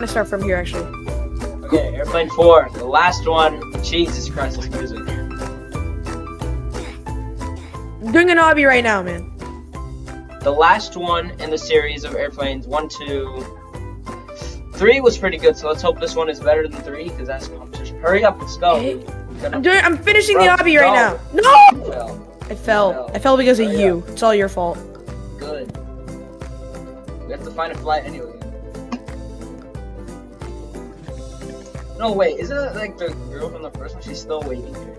gonna start from here actually. Okay, Airplane 4, the last one. Jesus Christ, this music. I'm doing an obby right now, man. The last one in the series of airplanes. 1, 2, 3 was pretty good, so let's hope this one is better than 3, because that's competition. Hurry up, let's go. Okay. I'm finishing Bro, the obby right now. no. No! Well, I fell because of Hurry you. It's all your fault. good. We have to find a flight anyway. No, wait, isn't it like the girl from the first one? She's still waiting here.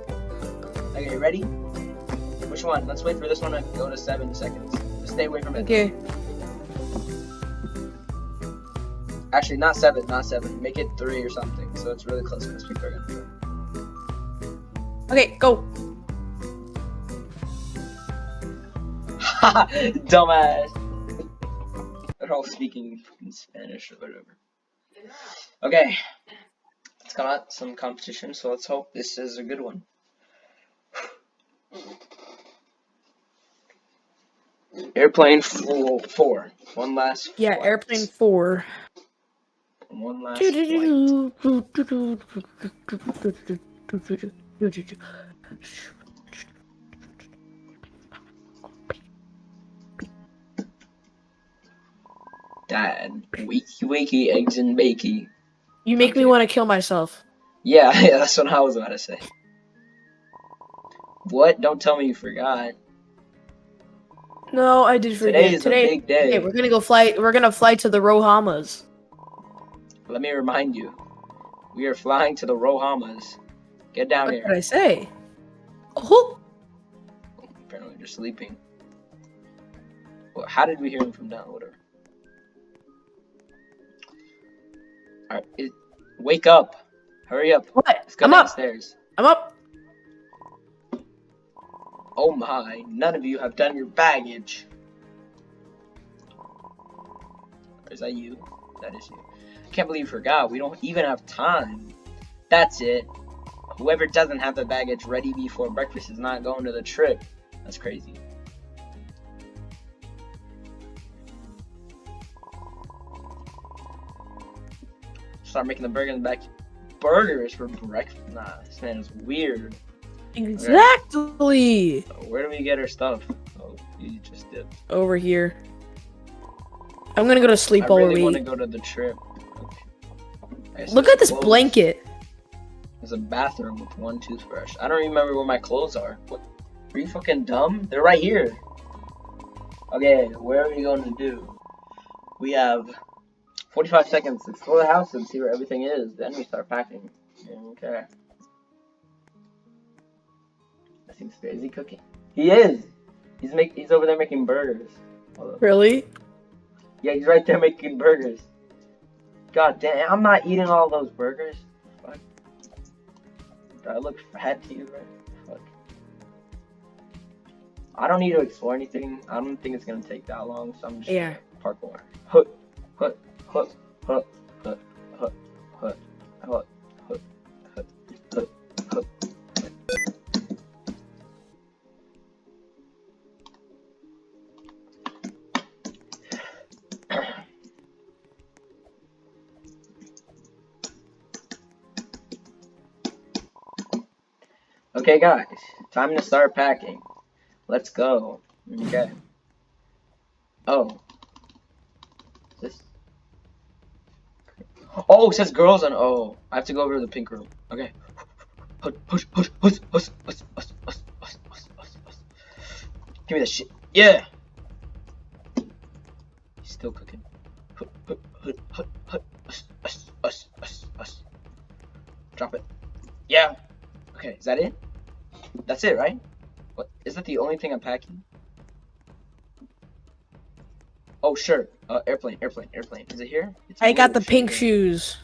Okay, ready? Which one? Let's wait for this one to go to 7 seconds. Just stay away from it. Okay. Actually, not 7, not 7. Make it 3 or something, so it's really close because people are gonna go. Okay, go. Haha, dumbass. They're all speaking in Spanish or whatever. Okay. It's got some competition, so let's hope this is a good one. Airplane 4. One last Yeah, flight. airplane 4. One last flight. Dad, wakey wakey, eggs and bakey. You make me want to kill myself. Yeah, that's what I was about to say. What? Don't tell me you forgot. No, I did forget. Today is a big day. Hey, we're gonna go fly. We're gonna fly to the Rohamas. Let me remind you, we are flying to the Rohamas. Get down What here. did I say? Oh, Apparently you're sleeping. Well, how did we hear him from down? Whatever. Alright, wake up. Hurry up. what? Let's go I'm up. downstairs. I'm up. Oh my, none of you have done your baggage. Is that you? That is you. I can't believe you forgot. We don't even have time. That's it. Whoever doesn't have the baggage ready before breakfast is not going to the trip. That's crazy. Start making the burgers in the back. Burgers for breakfast? Nah, this man is weird. Exactly. Okay. Where do we get our stuff? Oh, you just did. Over here. I'm gonna go to sleep I while really we want to eat. go to the trip. Okay, so Look at this clothes. blanket. There's a bathroom with 1 toothbrush. I don't remember where my clothes are. What? Are you fucking dumb? They're right here. Okay, where are we going to do? We have 45 seconds to explore the house and see where everything is. Then we start packing. Okay. That seems crazy. Is he cooking? He is. He's over there making burgers. Hold up. Really? Yeah, he's right there making burgers. God damn, I'm not eating all those burgers. Fuck. Do I look fat to you, right? Fuck. I don't need to explore anything. I don't think it's gonna take that long, so I'm just gonna parkour. Hut, hut, hut, hut, hut, hut, hut, hut, hut, hut, hut, hut. Okay, guys, time to start packing. Let's go. Okay. Oh. This. Oh, it says girls on. Oh, I have to go over to the pink room. Okay. Give me that shit. Yeah. He's still cooking. Drop it. Yeah. Okay, is that it? That's it, right? What? Is that the only thing I'm packing? Oh, sure. Airplane. Is it here? I got the pink shoes.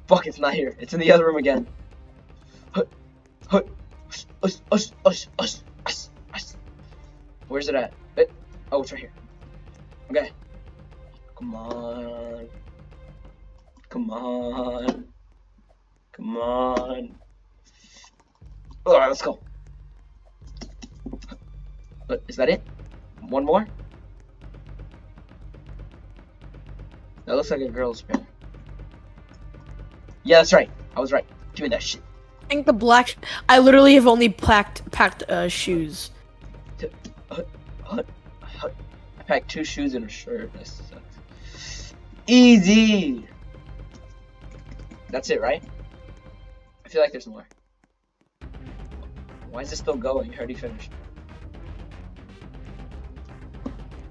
Fuck, it's not here. It's in the other room again. Where's it at? Oh, it's right here. Okay. Come on. Alright, let's go. But is that it? One more? That looks like a girl's pen. Yeah, that's right. I was right. Give me that shit. I think the black. I literally have only packed shoes. I packed 2 shoes and a shirt. That sucks. Easy. That's it, right? I feel like there's more. Why is it still going? You already finished.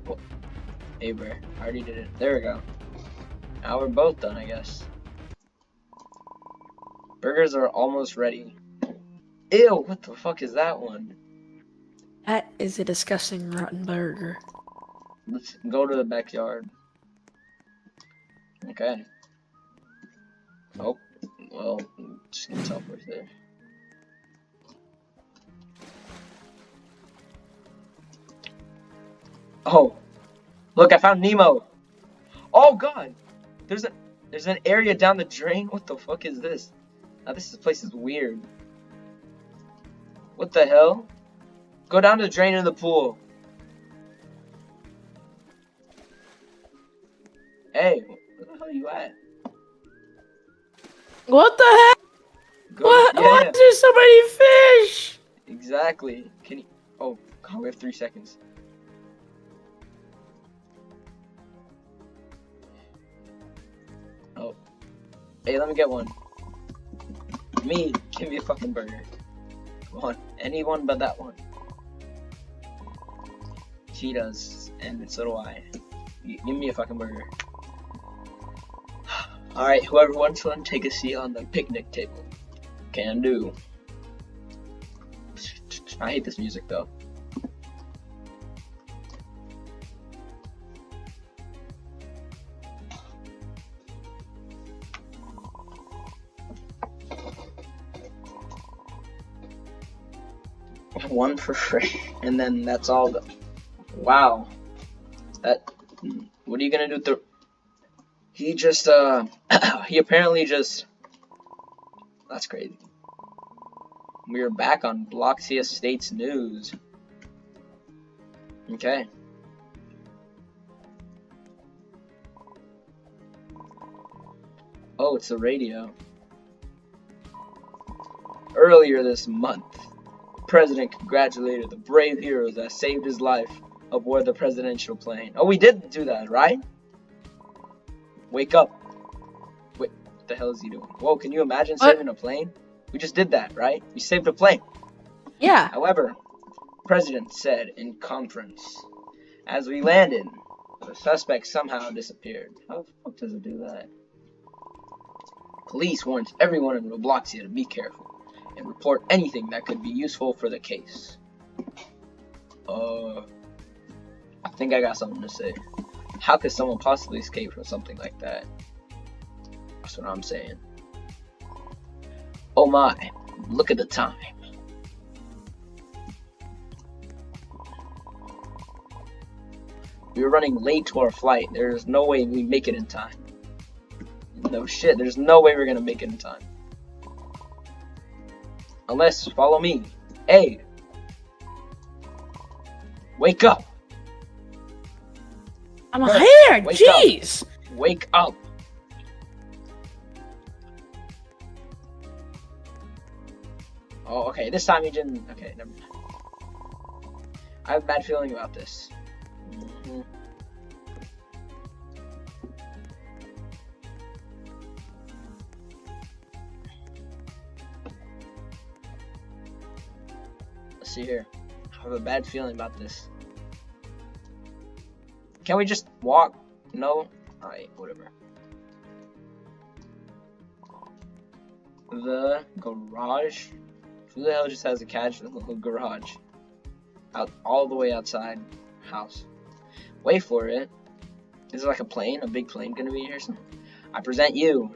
What? Hey, bro. I already did it. There we go. Now we're both done, I guess. Burgers are almost ready. Ew, what the fuck is that one? That is a disgusting rotten burger. Let's go to the backyard. Okay. Oh, well, just gonna teleport there. Oh, look, I found Nemo. Oh God, there's an area down the drain. What the fuck is this? Now this place is weird. What the hell? Go down to the drain in the pool. Hey, where the hell are you at? What the heck? Go What? to, Why is there so many fish? Exactly. Can you? Oh God, we have 3 seconds. Oh. Hey, let me get one. Me, give me a fucking burger. Come on, anyone but that one. She does, and so do I. Give me a fucking burger. Alright, whoever wants one, take a seat on the picnic table. Can do. I hate this music though. One for free, and then that's all. Wow. That. What are you gonna do with the? He just he apparently just. That's crazy. We are back on Bloxy Estates News. Okay. Oh, it's the radio. Earlier this month, the president congratulated the brave heroes that saved his life aboard the presidential plane. Oh, we did do that, right? Wake up. Wait, what the hell is he doing? Whoa, can you imagine saving a plane? We just did that, right? We saved a plane. Yeah. However, the president said in conference, as we landed, the suspect somehow disappeared. How the fuck does it do that? Police warns everyone in Robloxia to be careful and report anything that could be useful for the case. I think I got something to say. How could someone possibly escape from something like that? That's what I'm saying. Oh my, look at the time. We were running late to our flight. There's no way we make it in time. No shit, there's no way we're gonna make it in time. Unless, follow me. Hey! Wake up! I'm here! Wake Jeez! Up. Wake up! Oh, okay, this time you didn't... Okay, never mind. I have a bad feeling about this. Let's see here. I have a bad feeling about this. Can we just walk? No? Alright, whatever. The garage? Who the hell just has a casual garage? Out all the way outside house. Wait for it. Is it like a plane? A big plane gonna be here or something? I present you.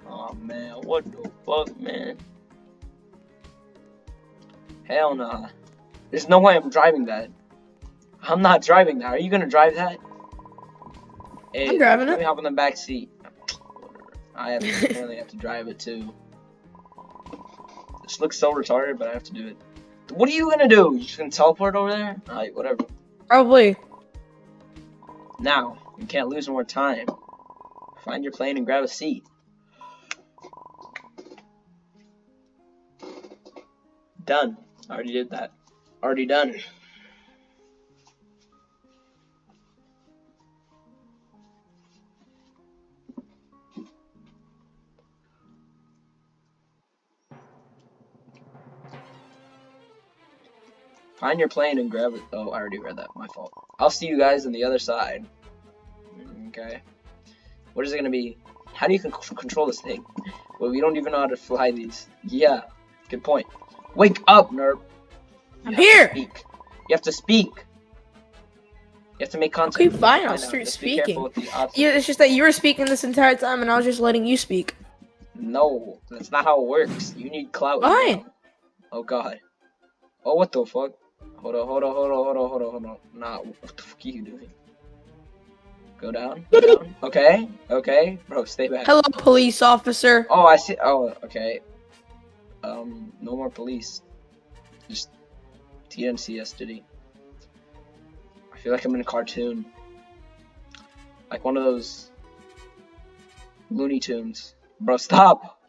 Oh man, what the fuck, man? Hell nah. There's no way I'm driving that. I'm not driving that. Are you gonna drive that? Hey, I'm driving let it. me hop in the back seat. I apparently have to drive it too. This looks so retarded, but I have to do it. What are you gonna do? You just gonna teleport over there? Alright, whatever. Probably. Now, you can't lose more time. Find your plane and grab a seat. Done. Already did that. Already done. Find your plane and grab it. Oh, I already read that. My fault. I'll see you guys on the other side. Okay. What is it gonna be? How do you control this thing? Well, we don't even know how to fly these. Yeah. Good point. Wake up, nerd. I'm here. Speak. You have to speak. You have to make content. Okay, fine. I'll Find out. start Just be careful speaking. with the options. Yeah, it's just that you were speaking this entire time, and I was just letting you speak. No, that's not how it works. You need clout. Fine. Oh God. Oh, what the fuck? Hold on. Nah, what the fuck are you doing? Go down. Go down. Okay. Okay. Bro, stay back. Hello, police officer. Oh, I see. Oh, okay. No more police. Just TNC yesterday. I feel like I'm in a cartoon. Like one of those Looney Tunes. Bro, stop!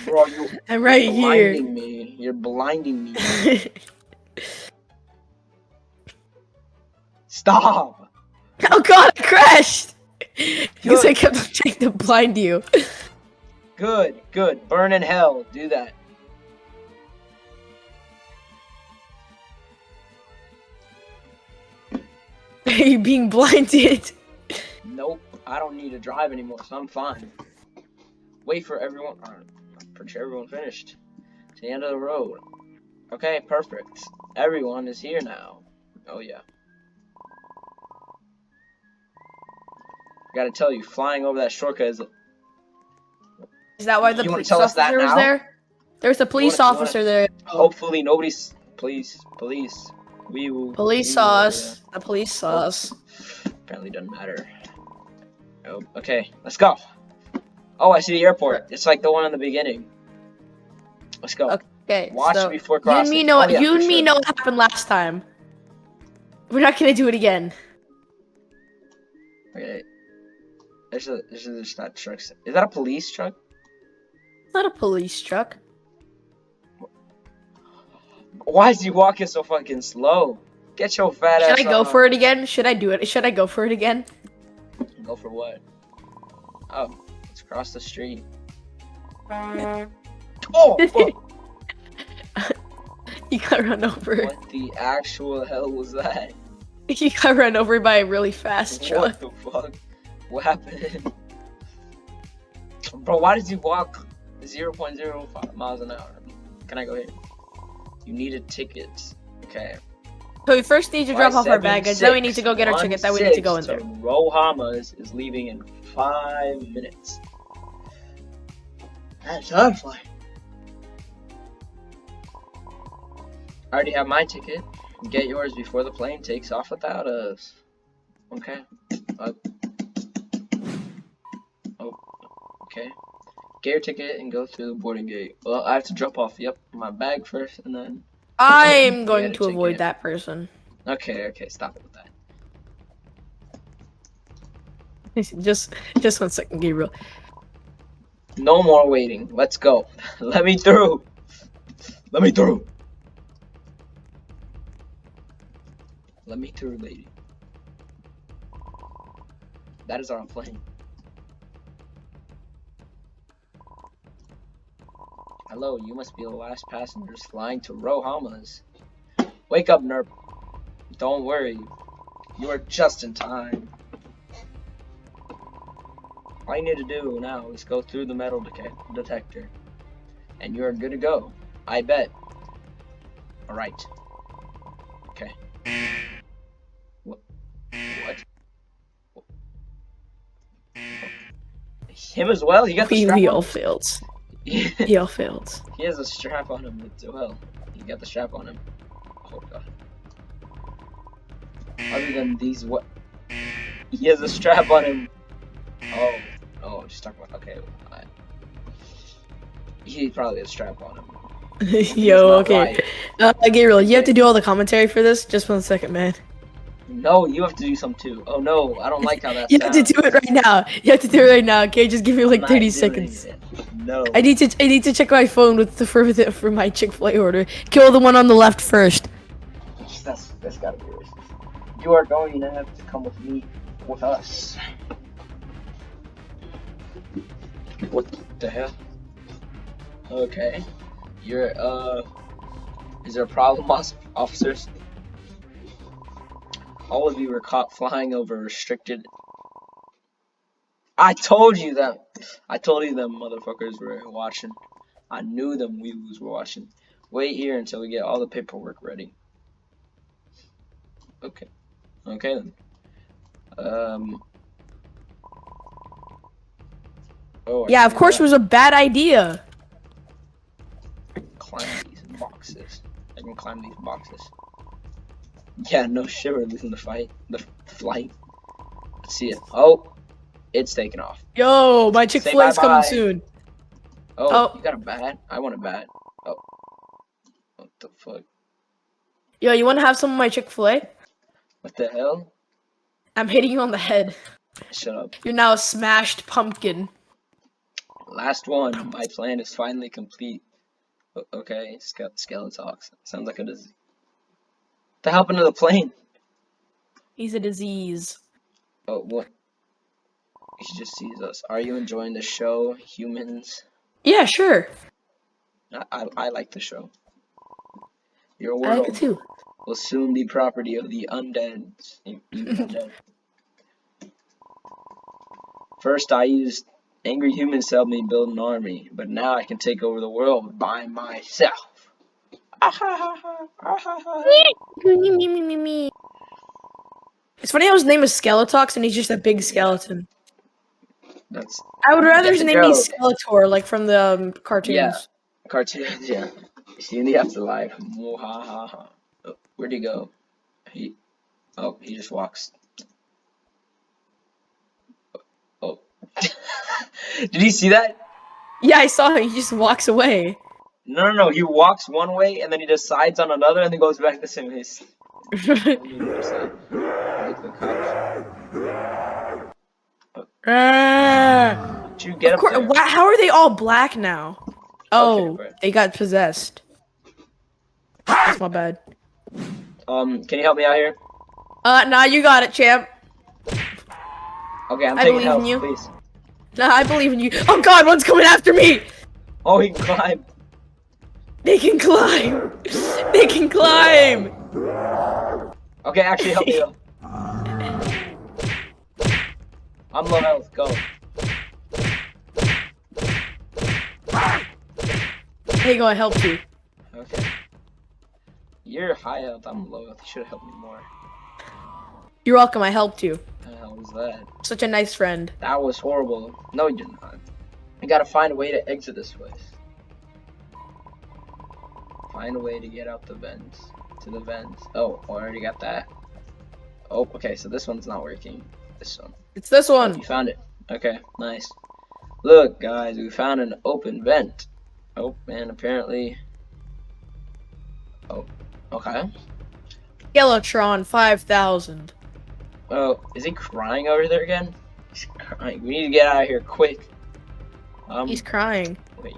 Bro, I'm right you're here. blinding me. You're blinding me. Stop! Oh God, I crashed! Because I kept on trying to blind you. Good, good. Burn in hell. Do that. Are you being blinded? Nope. I don't need to drive anymore, so I'm fine. Wait for everyone. I'm pretty sure everyone finished. To the end of the road. Okay, perfect. Everyone is here now. Oh yeah. I gotta tell you, flying over that shortcut is. Is that why the You wanna police tell us that officer was now? there? There's a police wanna- officer there. Hopefully nobody's. Police. We will. Police saw us. The police saw us. Apparently doesn't matter. Oh, okay, let's go. Oh, I see the airport. It's like the one in the beginning. Let's go. Okay, Watch so before you crossing. and me know. Oh, yeah, you for and me sure. know what happened last time. We're not gonna do it again. Okay. There's that truck. Is that a police truck? It's not a police truck. Why is he walking so fucking slow? Get your fat ass Should I go on. for it again? Should I do it? Should I go for it again? Go for what? Oh, let's cross the street. Oh, fuck. You got run over. What the actual hell was that? You got run over by a really fast truck. What the fuck? What happened? Bro, why does he walk 0.05 miles an hour? Can I go here? You need a ticket. Okay. So we first need to drop off our baggage, then we need to go get our ticket, then we need to go in there. Rohama's is leaving in 5 minutes. That's terrifying. I already have my ticket. Get yours before the plane takes off without us. Okay. Okay. Get your ticket and go through the boarding gate. Well, I have to drop off, my bag first, and then... I'm going Get a to avoid ticket. that person. Okay, stop it with that. Just 1 second, Gabriel. No more waiting. Let's go. Let me through. Let me through. Let me through, lady. That is our plane. Hello, you must be the last passengers flying to Rohama's. Wake up, Nerp. Don't worry. You are just in time. All you need to do now is go through the metal detector. And you are good to go. I bet. Alright. Okay. What? Him as well? He got the strap We on? all failed. He We all failed. has a strap on him as well. He got the strap on him. Oh god. Other than these, what? He has a strap on him. Oh, just talking about. Okay, he probably has a strap on him. Yo, not okay. Gabriel, you have to do all the commentary for this. Just 1 second, man. No, you have to do some too. Oh no, I don't like how that You have to sounds. do it right now. You have to do it right now. Okay, just give me I'm like not 30 doing seconds. it. No. I need to check my phone with for my Chick-fil-A order. Kill the one on the left first. That's gotta be racist. You are going to have to come with us. What the hell? Okay. You're is there a problem, officers? All of you were caught flying over restricted. I told you them motherfuckers were watching. I knew them weewoos were watching. Wait here until we get all the paperwork ready. Okay. Okay then. Oh, Yeah, of course it was a bad idea. Climb these boxes. I can climb these boxes. Yeah, no shit, we're losing the fight. The flight. Let's see it. Oh, it's taking off. Yo, my Chick-fil-A's Say coming bye-bye. soon. Oh, Oh. you got a bat? I want a bat. Oh. What the fuck? Yo, you want to have some of my Chick-fil-A? What the hell? I'm hitting you on the head. Shut up. You're now a smashed pumpkin. Last one. My plan is finally complete. Okay, Skeletox. Sounds like a disease. What the hell happened to the plane? He's a disease. Oh, what? He just sees us. Are you enjoying the show, humans? Yeah, sure. I like the show. Your I like it world too. will soon be property of the undead. You undead. First, I used angry humans to help me build an army, but now I can take over the world by myself. It's funny how his name is Skeletox and he's just a big skeleton. That's I would rather That's his a name be joke. Skeletor, like from the cartoons. Yeah. Cartoons, yeah. See in the afterlife. Mwahaha. Oh, where'd he go? He just walks. Oh. Did he see that? Yeah, I saw it. He just walks away. No. He walks one way and then he decides on another and then goes back the same way. Did you get up there? How are they all black now? Oh, Okay, they got possessed. That's my bad. Can you help me out here? Nah, you got it, champ. Okay, I'm I taking believe help, in you. please. Nah, I believe in you. Oh God, one's coming after me. Oh, he can climb. They can climb. They can climb. Okay, actually help me out. I'm low health, go. There you go, I helped you. Okay. You're high health, I'm low health. You should have helped me more. You're welcome, I helped you. What the hell was that? Such a nice friend. That was horrible. No, you're not. We gotta find a way to exit this place. Find a way to get out the vents. To the vents. Oh, I already got that. Oh, okay, so this one's not working. This one. It's this Oh, one. you found it. Okay, nice. Look, guys, we found an open vent. Oh, and apparently... Oh, okay. Skeletron 5000. Oh, is he crying over there again? He's crying. We need to get out of here quick. He's crying. Wait,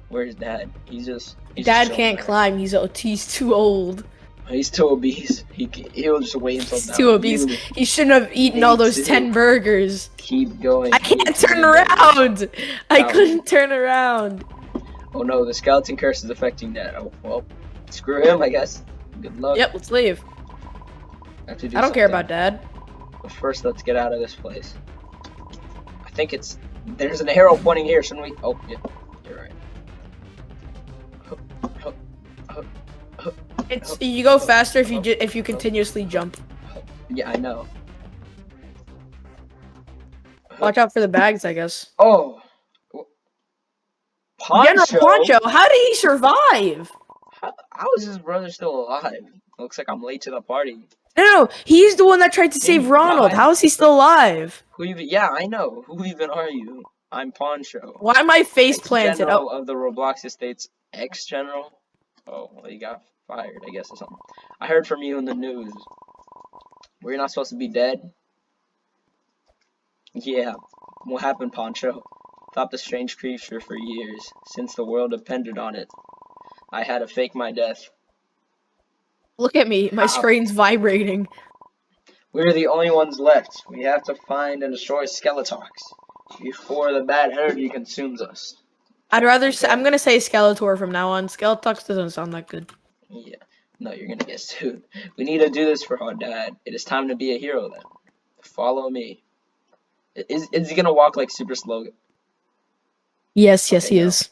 where's Dad? He's Dad just can't there. climb. He's too old. He's too obese. He'll just weigh himself He's down. too obese. You He shouldn't have eaten all need those to 10 burgers. keep going. I can't turn around. I Oh. couldn't turn around. Oh no, the skeleton curse is affecting Dad. Oh well, screw him, I guess. Good luck. Yep, let's leave. Have to do I don't care something. about Dad. But first, let's get out of this place. I think there's an arrow pointing here, shouldn't we? Oh, yeah, you're right. You go faster if you continuously jump. Yeah, I know. Watch out for the bags, I guess. Oh, General Poncho. Poncho, how did he survive? How is his brother still alive? Looks like I'm late to the party. No, he's the one that tried to save Ronald. How is he still alive? Yeah, I know. Who even are you? I'm Poncho. Why am I face planted? Ex-general of the Roblox Estates. Ex-general. Oh, well, you got fired, I guess, or something. I heard from you in the news. Were you not supposed to be dead? Yeah. What happened, Poncho? Thought the strange creature for years, since the world depended on it. I had to fake my death. Look at me, my How? screen's vibrating. We're the only ones left. We have to find and destroy Skeletox before the bad energy consumes us. I'd rather say, I'm gonna say Skeletor from now on. Skeletox doesn't sound that good. Yeah. No, you're gonna get sued. We need to do this for our dad. It is time to be a hero then. Follow me. Is he gonna walk like super slow? Yes, yes, Okay, he no. is.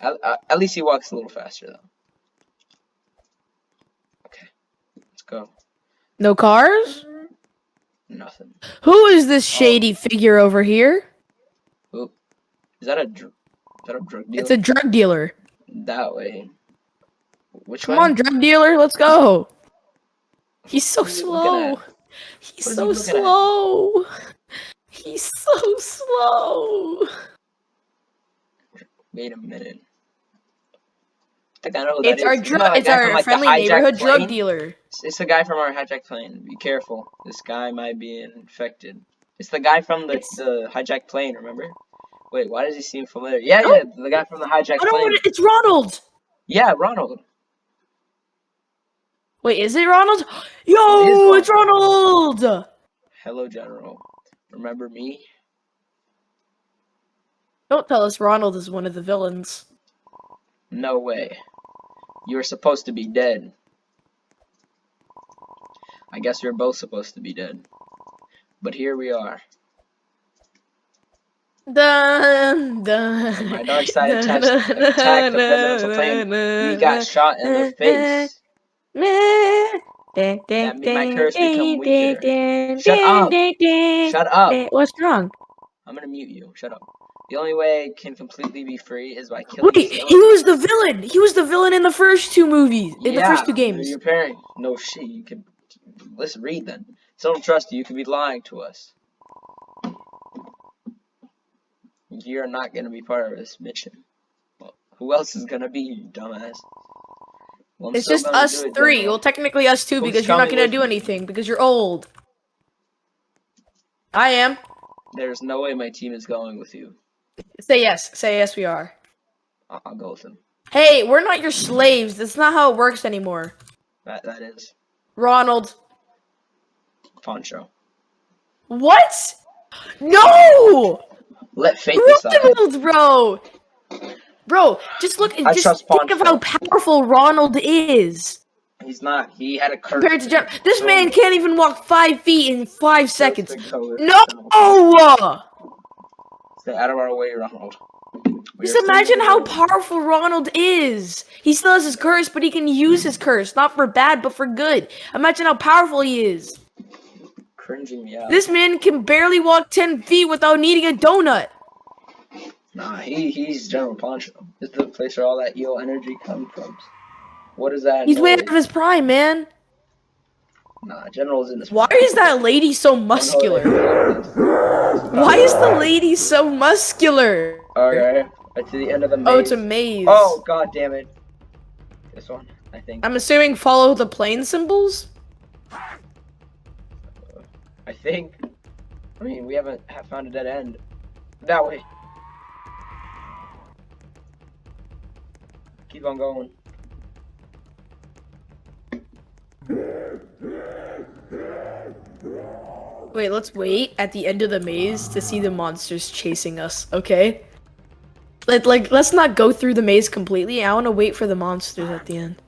At least he walks a little faster though. Okay, let's go. No cars? Nothing. Who is this shady figure over here? Oop. Is that a drug dealer? It's a drug dealer. That way. Which Come way? on, drug dealer, let's go. He's so What are you looking slow. at? He's What are so you looking at? slow. He's so slow. Wait a minute. I think I know who that It's our is. Isn't that that it's guy from, our like, the friendly hijacked neighborhood drug plane? dealer. It's the guy from our hijacked plane. Be careful. This guy might be infected. It's the guy from the hijacked plane, remember? Wait, why does he seem familiar? Yeah, Oh. yeah, the guy from the hijacked I don't plane. want it's Ronald. Yeah, Ronald. Wait, is it Ronald? It is Yo, it's Ronald. Hello, General. Remember me? Don't tell us Ronald is one of the villains. No way. You were supposed to be dead. I guess we're both supposed to be dead. But here we are. Dun, dun, My dark side dun, attacked the presidential plane. We got shot in the face. That made my curse become weaker. Shut up! Shut up! What's wrong? I'm gonna mute you. Shut up. The only way I can completely be free is by killing Wait, he was the villain. He was the villain in the first two movies. In the first two games. Your parent. No shit. You could listen. Read then. So I don't trust you. You could be lying to us. You're not gonna be part of this mission. Well, who else is gonna be, you dumbass? Well, I'm It's still just gonna us do it, three. General. Well, technically us two Who's because you're not coming gonna with do me? anything because you're old. I am. There's no way my team is going with you. Say yes. Say yes. We are. I'll go with him. Hey, we're not your slaves. That's not how it works anymore. That is Ronald. Poncho. What? No! Let fate decide. Ronald, bro. Bro, just look. I Just trust think of how powerful Ronald is He's not. He had a curse. compared to Jeff. This man can't even walk 5 feet in 5 seconds. No! Stay out of our way, Ronald. Just imagine how powerful Ronald is. He still has his curse, but he can use his curse. Not for bad, but for good. Imagine how powerful he is. Cringing me out. This man can barely walk 10 feet without needing a donut. Nah, he's General Poncho. This is the place where all that evil energy comes from. What is that? He's way out of his prime, man. Nah, General's in his Why prime. is that lady so muscular? Why is the lady so muscular? Okay, to the end of the maze. Oh, it's a maze. Oh, god damn it. This one, I think. I'm assuming follow the plane symbols? I think. I mean, we haven't found a dead end. That way. Keep on going. Wait, let's wait at the end of the maze to see the monsters chasing us, okay? Let's not go through the maze completely. I want to wait for the monsters at the end.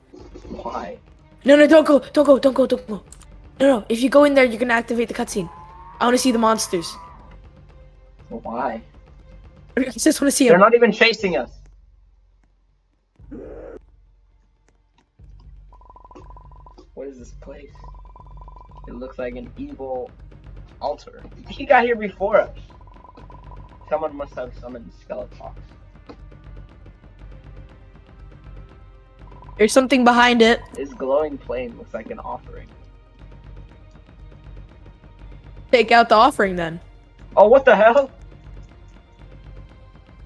Why? No, don't go. No, if you go in there, you're gonna activate the cutscene. I want to see the monsters. Why? I just want to see They're them. not even chasing us. What is this place? It looks like an evil altar. He got here before us. Someone must have summoned Skeletox. There's something behind it. This glowing plane looks like an offering. Take out the offering then. Oh, what the hell?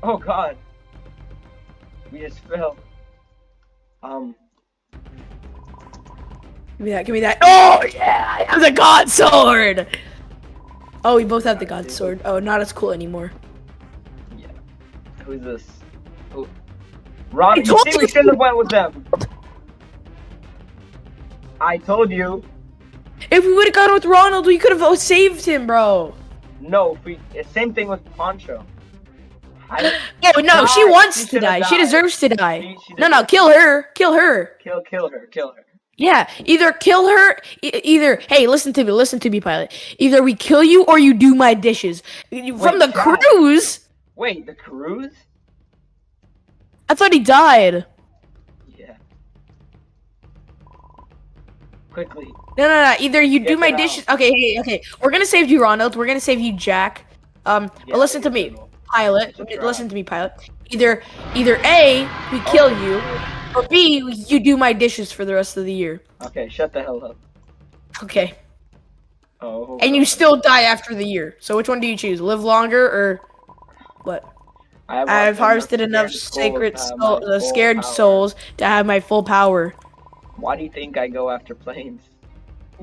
Oh god. We just fell. Give me that. Give me that. Oh yeah, I have the God Sword. Oh, we both have the God Sword. Oh, not as cool anymore. Yeah. Who's this? Oh. Ron, I you told see we you. shouldn't have went with them. I told you. If we would have gone with Ronald, we could have saved him, bro. No, if we. Same thing with Poncho. Oh no, she died. wants She to should've die. She died. deserves to die. She No, deserves- kill her. Kill her. Kill her. Kill her. Yeah, either kill her, either, hey, listen to me, pilot. Either we kill you or you do my dishes. From the Jack. cruise? Wait, the cruise? I thought he died. Yeah. Quickly. No. Either you do Get my it dishes. out. Okay. We're gonna save you, Ronald. We're gonna save you, Jack. Yeah, Listen to me, cool. pilot. It's a trap. Listen to me, pilot. Either A, we kill you, or B, you do my dishes for the rest of the year. Okay, shut the hell up. Okay. Oh. And you still die after the year. So which one do you choose? Live longer or what? I've harvested enough sacred scared power. souls to have my full power. Why do you think I go after planes?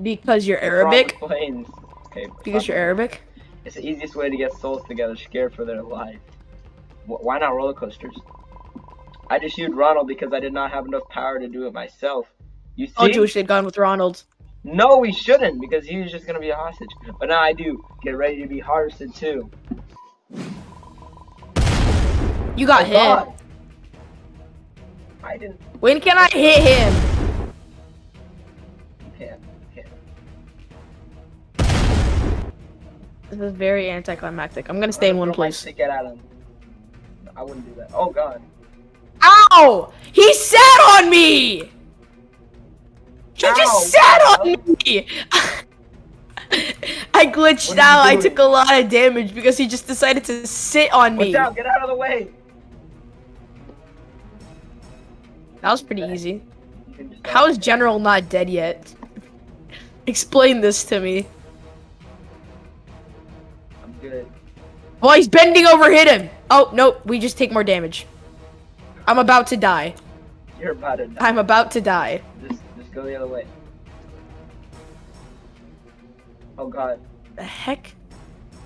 Because you're What's wrong with Arabic? Planes. Okay. Because you're Arabic? It's the easiest way to get souls together, scared for their life. Why not roller coasters? I just used Ronald because I did not have enough power to do it myself. You see? Oh, Jewish had gone with Ronald. No, we shouldn't, because he was just gonna be a hostage. But now I do. Get ready to be harvested too. You got Oh, hit. God. I didn't. When can I hit him? Can't. This is very anticlimactic. I'm gonna stay in one place. To get at him. No, I wouldn't do that. Oh God. Ow! He sat on me! He Ow, just sat on me! I glitched What are you out. I doing? took a lot of damage because he just decided to sit on me. Watch out! Get out of the way. That was pretty easy. You can just- How is General not dead yet? Explain this to me. I'm good. Well, he's bending over, hit him. Oh, nope, we just take more damage. I'm about to die. You're about to die. I'm about to die. Just go the other way. Oh God. The heck?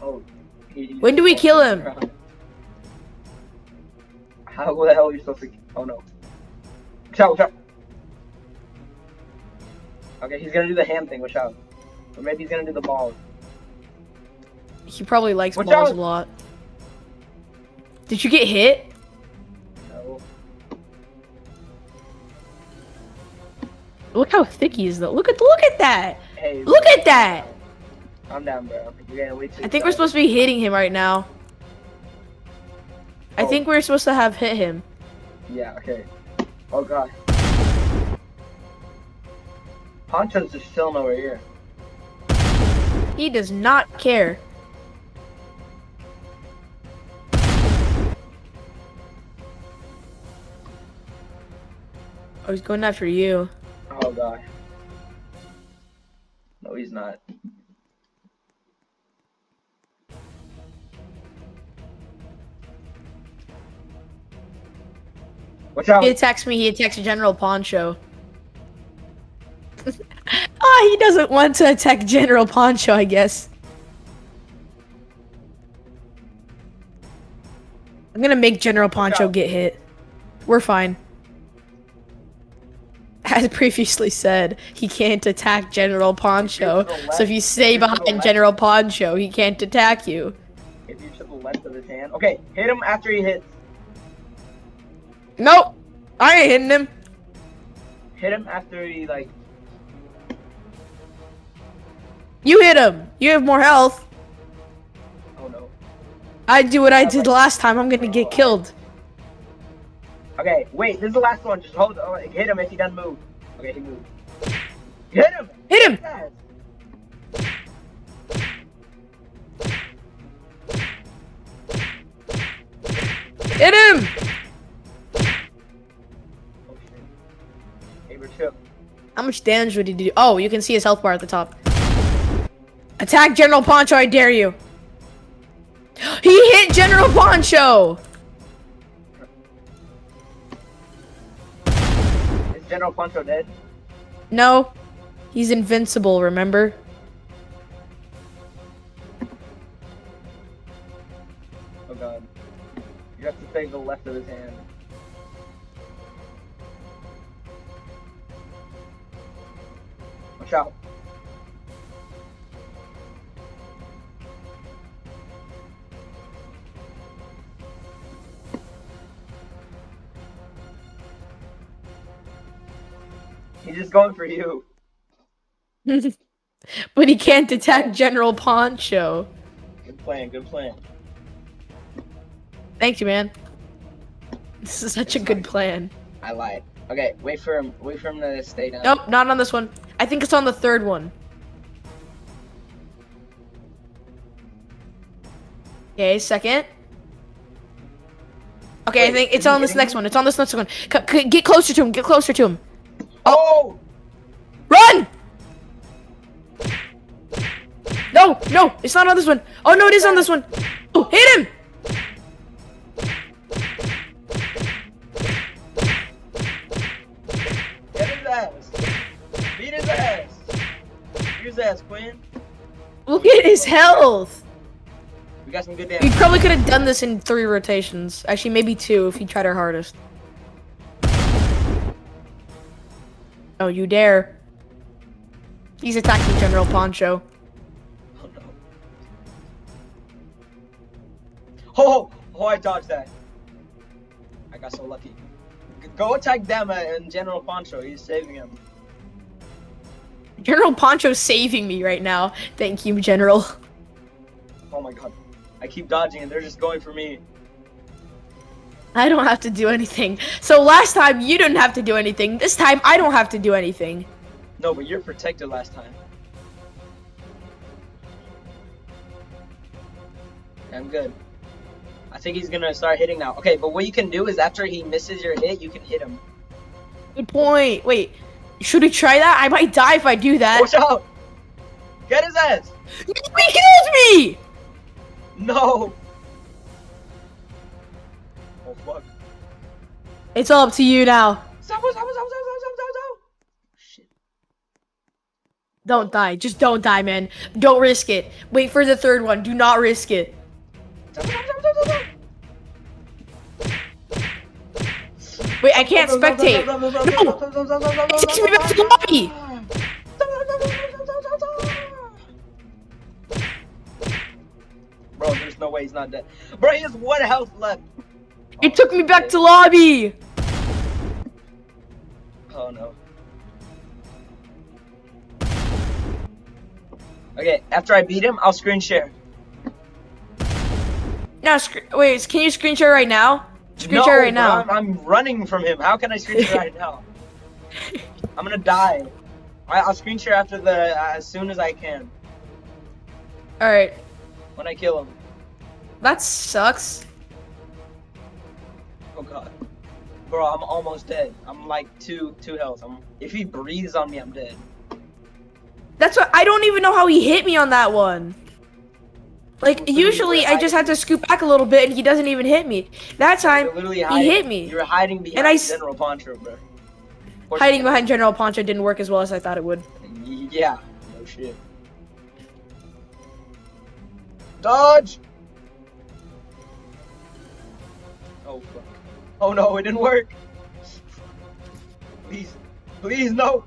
Oh. When do we kill him? How the hell are you supposed to? Oh no. Watch out! Watch out! Okay, he's gonna do the ham thing. Watch out. Or maybe he's gonna do the balls. He probably likes Watch balls out. a lot. Did you get hit? No. Look how thick he is, though. Look at that. Hey. Look at that. Calm down, bro. You're getting way too. I think we're supposed to be hitting him right now. I Oh. think we're supposed to have hit him. Yeah. Okay. Oh God. Poncho's just chilling over here. He does not care. Oh, he's going after you. Oh God. No, he's not. Watch out! He attacks me. He attacks General Poncho. Ah, he doesn't want to attack General Poncho, I guess. I'm gonna make General Poncho out. get hit. We're fine. As previously said, he can't attack General Poncho. So if you stay behind General Poncho, he can't attack you. If you to the left of his hand. Okay, hit him after he hits. Nope. I ain't hitting him. Hit him after he like. You hit him. You have more health. Oh no. I do what I did last time. I'm gonna get killed. Okay, wait. This is the last one. Just hold. Oh, hit him if he doesn't move. Okay, he moved. Hit him. Hit him. Yes. Hit him. Oh shit. Saber chip. How much damage would he do? Oh, you can see his health bar at the top. Attack General Poncho, I dare you. He hit General Poncho. Is General Poncho dead? No. He's invincible, remember? Oh god. You have to save the left of his hand. Watch out. He's just going for you. But he can't attack General Poncho. Good plan, good plan. Thank you, man. This is such a good plan. I lied. Okay, wait for him to stay down. Nope, not on this one. I think it's on the third one. Okay, second. Okay, I Wait, think is it's he on this hitting next me? one. It's on this next one. Get closer to him. Get closer to him. Oh! Run! No, no, it's not on this one. Oh no, it is on this one. Oh, hit him! Get his ass! Beat his ass! Beat his ass, Quinn. Look at his health. We got some good We damage. probably could have done this in 3 rotations. Actually, maybe 2 if he tried our hardest. Oh, you dare. He's attacking General Poncho. Oh no. Oh, I dodged that. I got so lucky. Go attack them and General Poncho. He's saving him. General Poncho's saving me right now. Thank you, General. Oh my god. I keep dodging and they're just going for me. I don't have to do anything. So last time you didn't have to do anything. This time I don't have to do anything. No, but you're protected last time. I'm good. I think he's gonna start hitting now. Okay, but what you can do is after he misses your hit, you can hit him. Good point. Wait, should we try that? I might die if I do that. Watch out! Get his ass! He killed me! No! Oh fuck. It's all up to you now. Stop! Shit. Don't die. Just don't die, man. Don't risk it. Wait for the third one. Do not risk it. Stop. Wait, I can't spectate. No! It takes me back to the lobby! Bro, there's no way he's not dead. Bro, he has 1 health left. It took me back to lobby! Oh no. Okay, after I beat him, I'll screen share. No, wait, can you screen share right now? Screen No, share right bro, now. I'm running from him. How can I screen share right now? I'm gonna die. I'll screen share after as soon as I can. Alright. When I kill him. That sucks. Oh god. Bro, I'm almost dead. I'm like 2 health. If he breathes on me, I'm dead. That's what I don't even know how he hit me on that one. Like usually I just have to scoot back a little bit and he doesn't even hit me. That time You're literally he hiding, hit me. You were hiding behind And I General Poncho, bro. Hiding behind General Poncho didn't work as well as I thought it would. Yeah. No shit. Dodge! Oh fuck. Oh no, it didn't work. Please. Please, no.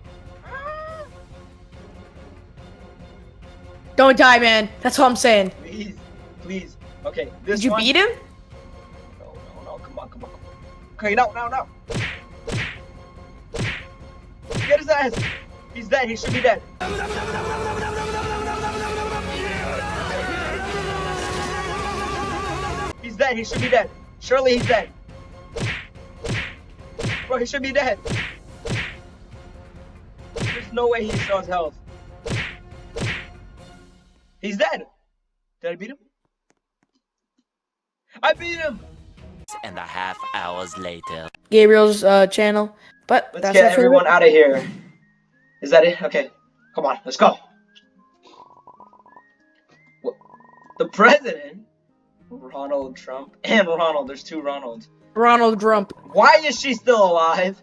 Don't die, man. That's all I'm saying. Please. Please. Okay, this Did you one. beat him? No. Come on. Okay, no. Get his ass. He's dead. He should be dead. He's dead. He should be dead. Surely he's dead. Bro, he should be dead. There's no way he still has health. He's dead. Did I beat him? I beat him. 6.5 hours later. Gabriel's channel. But Let's that's get it for everyone out of here. Is that it? Okay. Come on, let's go. What? The president? Ronald Trump and Ronald. There's 2 Ronalds. Ronald Grump. Why is she still alive?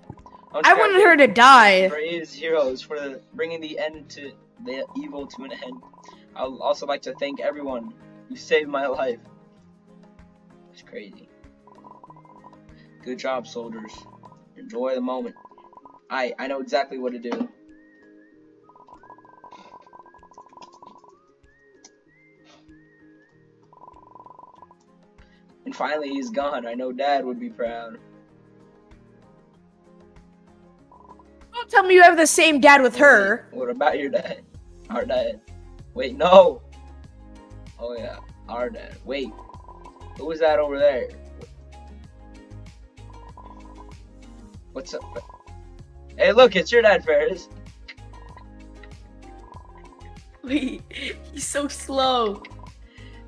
I wanted her to die. Brave heroes for bringing the evil to an end. I would also like to thank everyone who saved my life. It's crazy. Good job, soldiers. Enjoy the moment. I know exactly what to do. And finally, he's gone. I know Dad would be proud. Don't tell me you have the same dad with her. What about your dad? Our dad. Wait, no. Oh yeah, our dad. Wait, who was that over there? What's up? Hey, look, it's your dad, Ferris. Wait, he's so slow.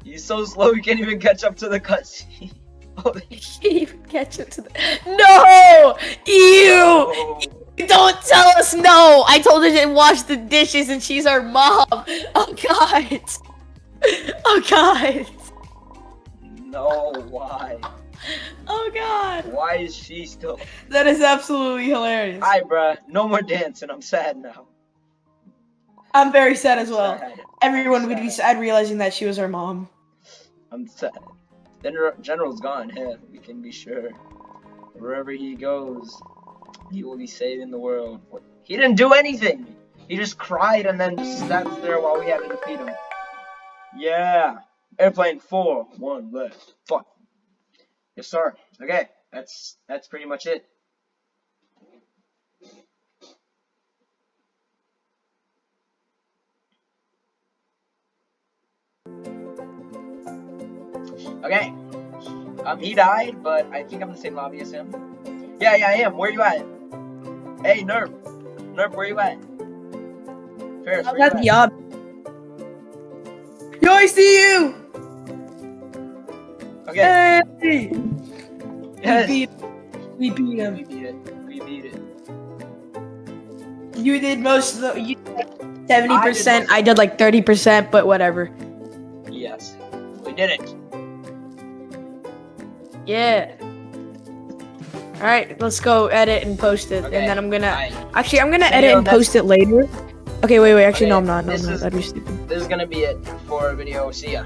He's so slow, he can't even catch up to the cutscene. Oh, He can't even catch up to the. No! Ew! Don't tell us no! I told her to wash the dishes and she's our mom! Oh god! Oh god! No, why? Oh god! Why is she still? That is absolutely hilarious. Hi, bruh. No more dancing. I'm sad now. I'm very sad as well. Sad. Everyone would be sad realizing that she was our mom. I'm sad. General's gone. Yeah, we can be sure. Wherever he goes, he will be saving the world. What? He didn't do anything. He just cried and then just sat there while we had to defeat him. Yeah. Airplane 4, 1 left. Fuck. Yes, sir. Okay, that's pretty much it. Okay. He died, but I think I'm in the same lobby as him. Yeah, I am. Where you at? Hey, Nerf. Nerf, where you at? Ferris, where you at? Yob. Yo, I see you! Okay. Hey! Yes. We beat We him. beat it. We beat it. You did most of the. You 70%. I did like 30%, but whatever. Yes. We did it. Yeah. Alright, let's go edit and post it. Okay, And then I'm gonna. alright. Actually, I'm gonna Video, edit and that's- post it later. Okay, wait. Actually, no, Okay, I'm not. No, this I'm not. is- That'd be stupid. This is gonna be it for a video. See ya.